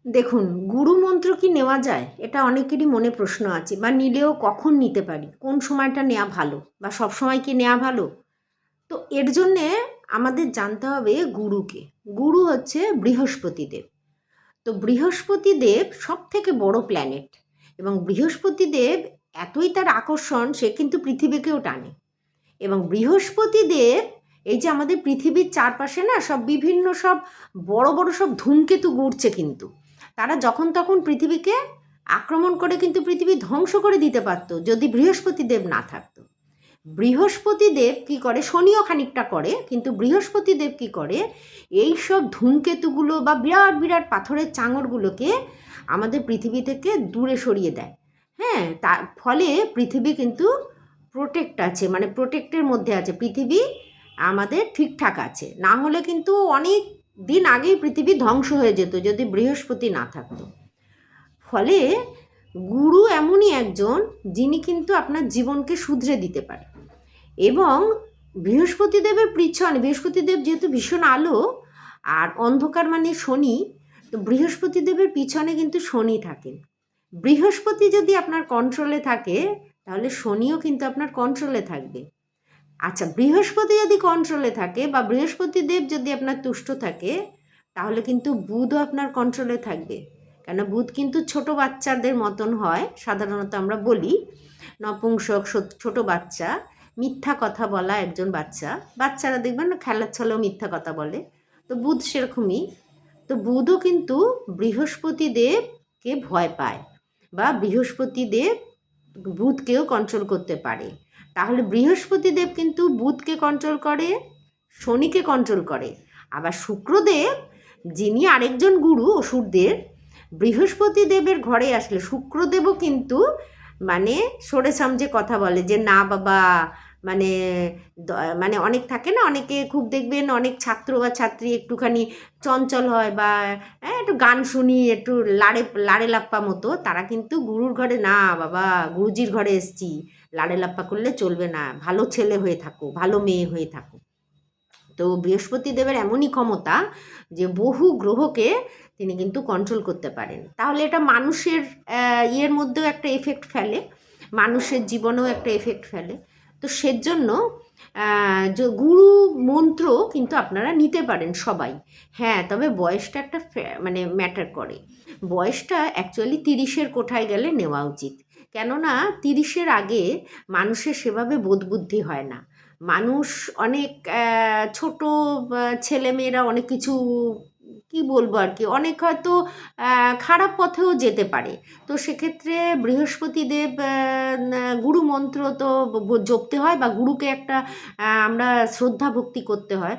দেখুন, গুরু মন্ত্র কি নেওয়া যায়? এটা অনেকেরই মনে প্রশ্ন আছে, বা নিলেও কখন নিতে পারি? কোন সময়টা নেওয়া ভালো? বা সবসময় কি নেওয়া ভালো? তো এর জন্যে আমাদের জানতে হবে গুরুকে। গুরু হচ্ছে বৃহস্পতিদেব। তো বৃহস্পতিদেব সবথেকে বড় প্ল্যানেট, এবং বৃহস্পতিদেব এতই তার আকর্ষণ, সে কিন্তু পৃথিবীকেও টানে। এবং বৃহস্পতিদেব এই যে আমাদের পৃথিবীর চারপাশে না সব বিভিন্ন সব বড় বড় সব ধূমকেতু ঘুরছে, কিন্তু তারা যখন তখন পৃথিবীকে আক্রমণ করে কিন্তু পৃথিবী ধ্বংস করে দিতে পারতো যদি বৃহস্পতিদেব না থাকতো। বৃহস্পতিদেব কি করে, শনিও খানিকটা করে, কিন্তু বৃহস্পতিদেব কি করে, এই সব ধূমকেতুগুলো বা বিরাট বিরাট পাথরের চাঙড়গুলোকে আমাদের পৃথিবী থেকে দূরে সরিয়ে দেয়। হ্যাঁ, তার ফলে পৃথিবী কিন্তু প্রোটেক্ট আছে, মানে প্রোটেক্টের মধ্যে আছে, পৃথিবী আমাদের ঠিকঠাক আছে। না হলে কিন্তু অনেক দিন আগেই পৃথিবী ধ্বংস হয়ে যেত যদি বৃহস্পতি না থাকতো। ফলে গুরু এমনই একজন যিনি কিন্তু আপনার জীবনকে শুধরে দিতে পারে। এবং বৃহস্পতিদেবের পিছনে, বৃহস্পতিদেব যেহেতু ভীষণ আলো আর অন্ধকার মানে শনি, তো বৃহস্পতিদেবের পিছনে কিন্তু শনি থাকেন। বৃহস্পতি যদি আপনার কন্ট্রোলে থাকে তাহলে শনিও কিন্তু আপনার কন্ট্রোলে থাকবে। আচ্ছা, বৃহস্পতি যদি কন্ট্রোলে থাকে বা বৃহস্পতিদেব যদি আপনার তুষ্ট থাকে, তাহলে কিন্তু বুধও আপনার কন্ট্রোলে থাকবে। কেন, বুধ কিন্তু ছোট বাচ্চাদের মতন হয়, সাধারণত আমরা বলি নপুংসক, ছোট বাচ্চা, মিথ্যা কথা বলা একজন বাচ্চা। বাচ্চারা দেখবেন না খেলার ছলেও মিথ্যা কথা বলে, তো বুধ সেরকমই। তো বুধও কিন্তু বৃহস্পতিদেবকে ভয় পায়, বা বৃহস্পতিদেব বুধকেও কন্ট্রোল করতে পারে। তাহলে বৃহস্পতিদেব কিন্তু বুধকে কন্ট্রোল করে, শনিকে কন্ট্রোল করে। আবার শুক্রদেব, যিনি আরেকজন গুরু অসুরদের, বৃহস্পতিদেবের ঘরে আসলে শুক্রদেবও কিন্তু মানে সরে সামজে কথা বলে যে না বাবা, মানে মানে অনেক থাকে না, অনেকে খুব দেখবেন অনেক ছাত্র বা ছাত্রী একটুখানি চঞ্চল হয়, বা একটু গান শুনি, একটু লাড়ে লাড়ে লাপ্পা মতো, তারা কিন্তু গুরুর ঘরে, না বাবা গুরুজির ঘরে এসছি, লাড়ে লাপ্পা করলে চলবে না, ভালো ছেলে হয়ে থাকো, ভালো মেয়ে হয়ে থাকো। তো বৃহস্পতিদেবের এমনই ক্ষমতা যে বহু গ্রহকে তিনি কিন্তু কন্ট্রোল করতে পারেন। তাহলে এটা মানুষের ইয়ের মধ্যেও একটা এফেক্ট ফেলে, মানুষের জীবনেও একটা এফেক্ট ফেলে। তো সেজন্য যে গুরু মন্ত্র কিন্তু আপনারা নিতে পারেন সবাই। হ্যাঁ, তবে বয়সটা একটা মানে ম্যাটার করে। বয়সটা অ্যাকচুয়ালি 30-এর কোঠায় গেলে নেওয়া উচিত। কেননা 30-এর আগে মানুষের সেভাবে বোধবুদ্ধি হয় না। মানুষ অনেক ছোট ছেলেমেয়েরা অনেক কিছু, কি বলবো আর কি, অনেক হয়তো খারাপ পথেও যেতে পারে। তো সেক্ষেত্রে বৃহস্পতিদেব গুরু মন্ত্র তো জপতে হয়, বা গুরুকে একটা আমরা শ্রদ্ধা ভক্তি করতে হয়।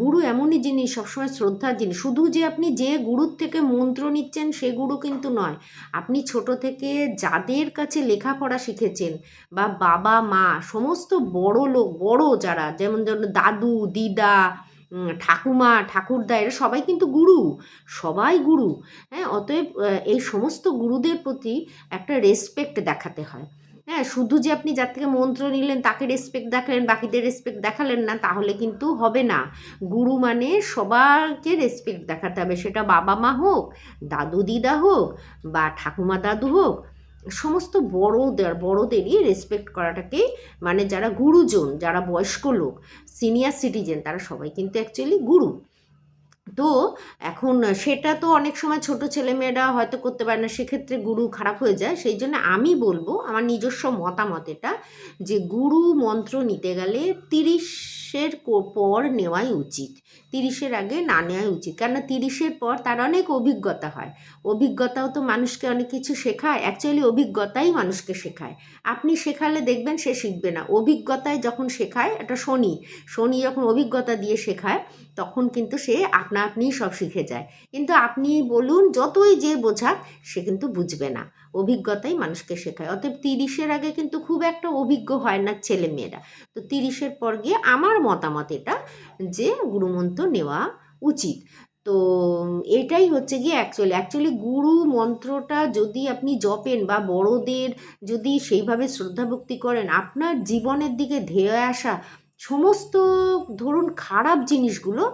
গুরু এমনই জিনিস, সবসময় শ্রদ্ধার জিনিস। শুধু যে আপনি যে গুরুর থেকে মন্ত্র নিচ্ছেন সে গুরু কিন্তু নয়। আপনি ছোট থেকে যাদের কাছে লেখাপড়া শিখেছেন, বা বাবা মা, সমস্ত বড় লোক, বড় যারা, যেমন ধরুন দাদু দিদা, ঠাকুমা ঠাকুরদা, এরা সবাই কিন্তু গুরু, সবাই গুরু। হ্যাঁ, অতএব এই সমস্ত গুরুদের প্রতি একটা রেসপেক্ট দেখাতে হয়। হ্যাঁ, শুধু যে আপনি যার থেকে মন্ত্র নিলেন তাকে রেসপেক্ট দেখালেন, বাকিদের রেসপেক্ট দেখালেন না, তাহলে কিন্তু হবে না। গুরু মানে সবাইকে রেসপেক্ট দেখাতে হবে, সেটা বাবা মা হোক, দাদু দিদা হোক, বা ঠাকুমা দাদু হোক, সমস্ত বড়দেরই রেসপেক্ট করাটাকেই, মানে যারা গুরুজন, যারা বয়স্ক লোক, সিনিয়র সিটিজেন, তারা সবাই কিন্তু অ্যাকচুয়ালি গুরু। তো এখন সেটা তো অনেক সময় ছোট ছেলেমেয়েরা হয়তো করতে পারে না, সেক্ষেত্রে গুরু খারাপ হয়ে যায়। সেই জন্য আমি বলবো, আমার নিজস্ব মতামত এটা, যে গুরু মন্ত্র নিতে গেলে 30-এর পর নেওয়াই উচিত, 30-এর আগে না নেওয়াই উচিত। কেননা 30-এর পর তার অনেক অভিজ্ঞতা হয়। অভিজ্ঞতাও তো মানুষকে অনেক কিছু শেখায়, অ্যাকচুয়ালি অভিজ্ঞতাই মানুষকে শেখায়। আপনি শেখালে দেখবেন সে শিখবে না, অভিজ্ঞতায় যখন শেখায়, এটা শনি, শনি যখন অভিজ্ঞতা দিয়ে শেখায়, তখন কিন্তু সে আপনা আপনিই সব শিখে যায়। কিন্তু আপনি বলুন যতই যে বোঝাক, সে কিন্তু বুঝবে না। অভিজ্ঞতাই মানুষকে শেখায়। অতএব 30-এর আগে কিন্তু খুব একটা অভিজ্ঞ হয় না ছেলেমেয়েরা। তো 30-এর পর গিয়ে আমার মতামত এটা, যে গুরুমন্ত্র নেওয়া উচিত। তো এটাই হচ্ছে গিয়ে অ্যাকচুয়ালি গুরু মন্ত্রটা যদি আপনি জপেন, বা বড়দের যদি সেইভাবে শ্রদ্ধা ভক্তি করেন, আপনার জীবনের দিকে ধেয়ে আসা সমস্ত, ধরুন খারাপ জিনিসগুলো,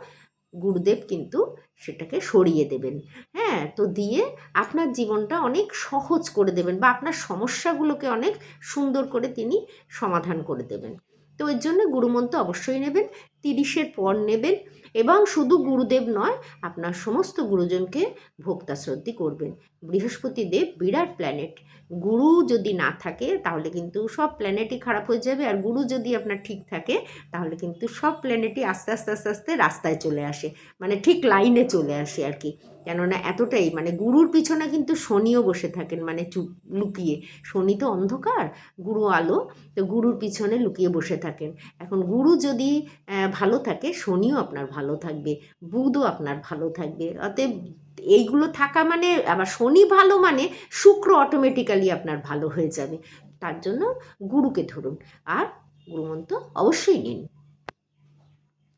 গুরুদেব কিন্তু সেটাকে সরিয়ে দেবেন। হ্যাঁ, তো দিয়ে আপনার জীবনটা অনেক সহজ করে দেবেন বা আপনার সমস্যাগুলোকে অনেক সুন্দর করে তিনি সমাধান করে দেবেন। তো এর জন্য গুরুমন্ত্র অবশ্যই নেবেন, 30-এর পর নেবেন এবং শুধু গুরুদেব নয়, আপনার সমস্ত গুরুজনকে ভক্তা শ্রদ্ধি করবেন। বৃহস্পতি দেব বিরাট প্ল্যানেট, গুরু যদি না থাকে তাহলে কিন্তু সব প্ল্যানেটই খারাপ হয়ে যাবে, আর গুরু যদি আপনার ঠিক থাকে তাহলে কিন্তু সব প্ল্যানেটই আস্তে আস্তে আস্তে আস্তে রাস্তায় চলে আসে, মানে ঠিক লাইনে চলে আসে আর কি। কেননা এতটাই মানে গুরুর পিছনে কিন্তু শনিও বসে থাকেন, মানে চুপ লুকিয়ে। শনি তো অন্ধকার, গুরু আলো, তো গুরুর পিছনে লুকিয়ে বসে থাকেন। এখন গুরু যদি ভালো থাকে, শনিও আপনার ভালো থাকবে, বুধও আপনার ভালো থাকবে। অতএব এইগুলো থাকা মানে, আবার শনি ভালো মানে শুক্র অটোমেটিক্যালি আপনার ভালো হয়ে যাবে। তার জন্য গুরুকে ধরুন আর গুরুমন্ত্র অবশ্যই নিন।